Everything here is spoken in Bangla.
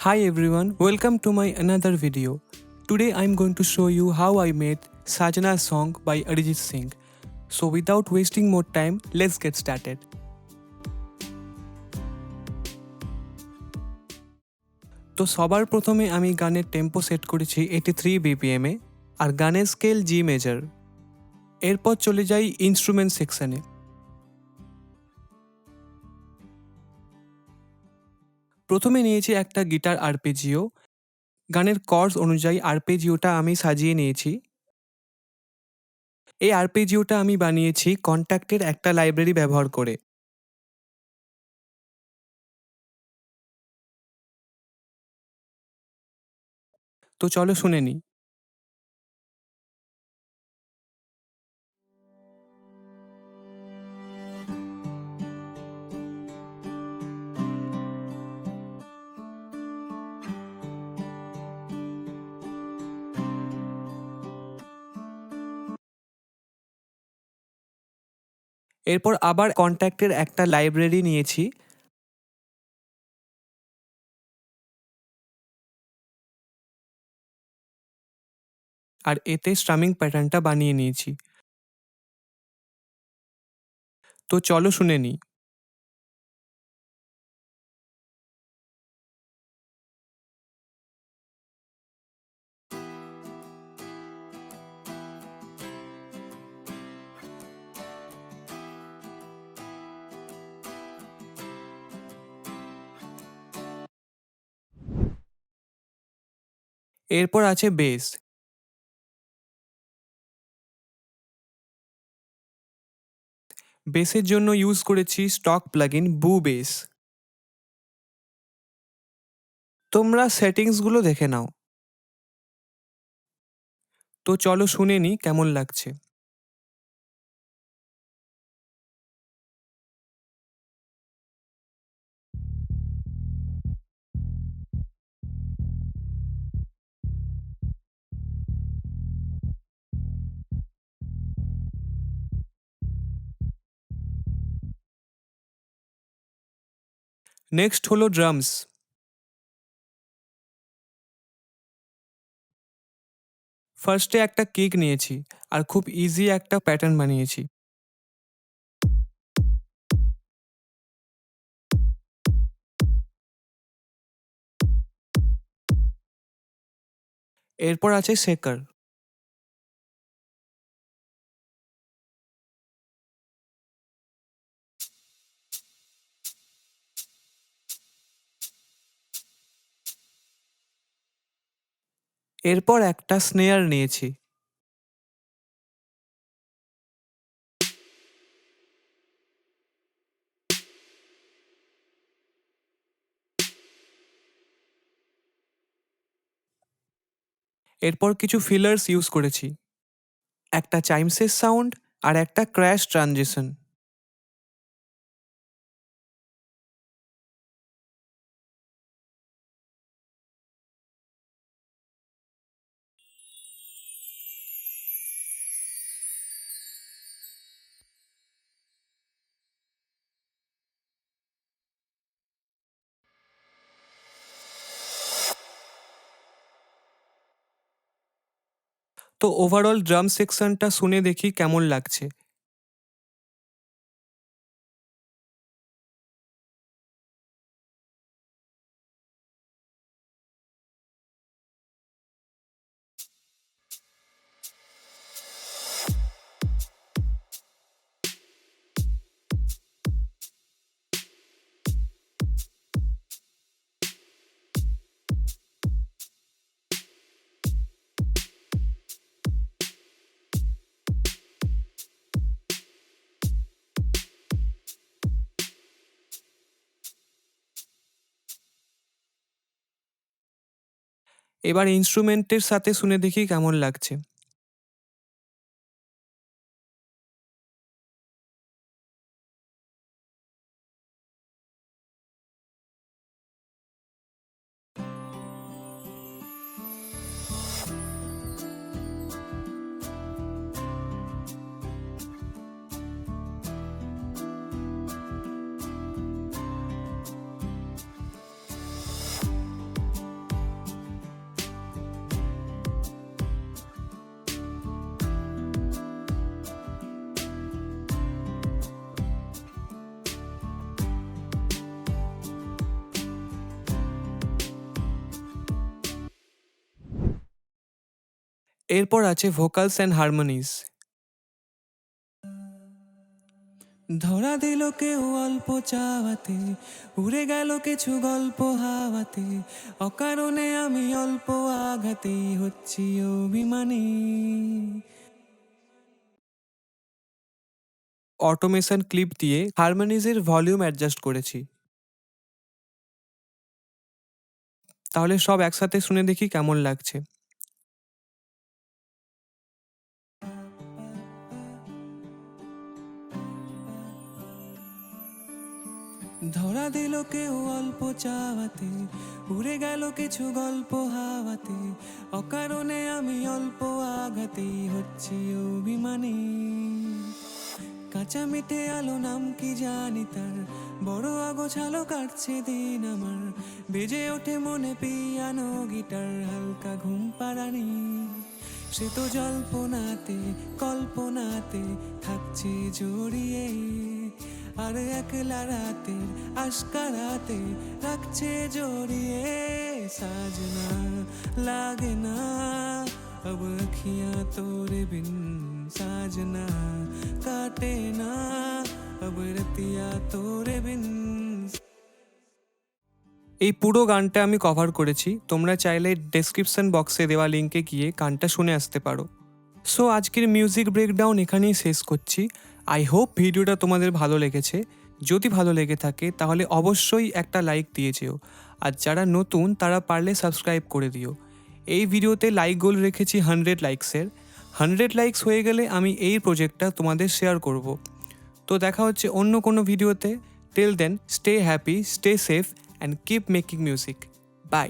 Hi everyone, welcome to my another video. Today I'm going to show you how I made Sajana song by Arijit Singh. So without wasting more time, let's get started. তো সবার প্রথমে আমি গানের টেম্পো সেট করেছি 83 BPM এ আর গানের স্কেল জি মেজর। এরপর চলে যাই ইনস্ট্রুমেন্ট সেকশনে। প্রথমে নিয়েছি একটা গিটার আরপেজিও। গানের কর্ডস অনুযায়ী আরপেজিওটা আমি সাজিয়ে নিয়েছি। এই আরপেজিওটা আমি বানিয়েছি কন্ট্যাক্টের একটা লাইব্রেরি ব্যবহার করে। তো চলো শুনে নিই। এরপর আবার কন্ট্যাক্টের একটা লাইব্রেরি নিয়েছি। আর এতে স্ট্রামিং প্যাটার্নটা বানিয়ে নিয়েছি। তো চলো শুনে নিই। এরপর আছে বেস। বেসের জন্য ইউজ করেছি স্টক প্লাগইন বু বেস। তোমরা সেটিংসগুলো দেখে নাও। তো চলো শুনে নিই কেমন লাগছে। নেক্সট হলো ড্রামস। ফার্স্টে একটা কিক নিয়েছি আর খুব ইজি একটা প্যাটার্ন বানিয়েছি। এরপর আছে শেকার। এরপর একটা স্নেয়ার নিয়েছি। এরপর কিছু ফিলার্স ইউজ করেছি, একটা চাইমসের সাউন্ড আর একটা ক্র্যাশ ট্রানজিশন। তো ওভারঅল ড্রাম সেকশনটা শুনে দেখি কেমন লাগছে। এবার ইনস্ট্রুমেন্টের সাথে শুনে দেখি কেমন লাগছে। এরপর আছে ভোকালস অ্যান্ড হারমোনিজ। ধরা দিল কেউ অল্প চাওয়াতে, উড়ে গেল কিছু গল্প হাওয়াতে, অকারণে আমি অল্প আঘাতেই হচ্ছি অভিমানী। অটোমেশন ক্লিপ দিয়ে হারমোনিজের ভলিউম অ্যাডজাস্ট করেছি। তাহলে সব একসাথে শুনে দেখি কেমন লাগছে। ধরা দিল কেউ অল্প চাওয়াতে, উড়ে গেল কিছু গল্প হাওয়াতে, অকারণে আমি অল্প আঘাতেই হচ্ছি অভিমানী। কাঁচা মিঠে আলো নাম কি জানি তার, বড় আগোছালো কাটছে দিন আমার, বেজে ওঠে মনে পিয়ানো গিটার, হালকা ঘুম পাড়ানি। সে তো জল্পনাতে কল্পনাতে থাকছে জড়িয়ে, আর একলা রাতে আশকারাতে রাখছে জড়িয়ে। সাজনা লাগে না अब अखियां तोरे बिन, साजना काटे ना अब रतिया तोरे बिन। এই পুরো গানটা আমি কভার করেছি, তোমরা চাইলে ডেসক্রিপশন বক্সে দেওয়া লিঙ্কে গিয়ে গানটা শুনে আসতে পারো। সো আজকের মিউজিক ব্রেকডাউন এখানেই শেষ করছি। আই হোপ ভিডিওটা তোমাদের ভালো লেগেছে। যদি ভালো লেগে থাকে তাহলে অবশ্যই একটা লাইক দিয়ে যেও, আর যারা নতুন তারা পারলে সাবস্ক্রাইব করে দিও। এই ভিডিওতে লাইক গোল রেখেছি 100 লাইকসের। 100 লাইকস হয়ে গেলে আমি এই প্রজেক্টটা তোমাদের শেয়ার করব। তো দেখা হচ্ছে অন্য কোনো ভিডিওতে। Till then, stay happy, stay safe and keep making music. By.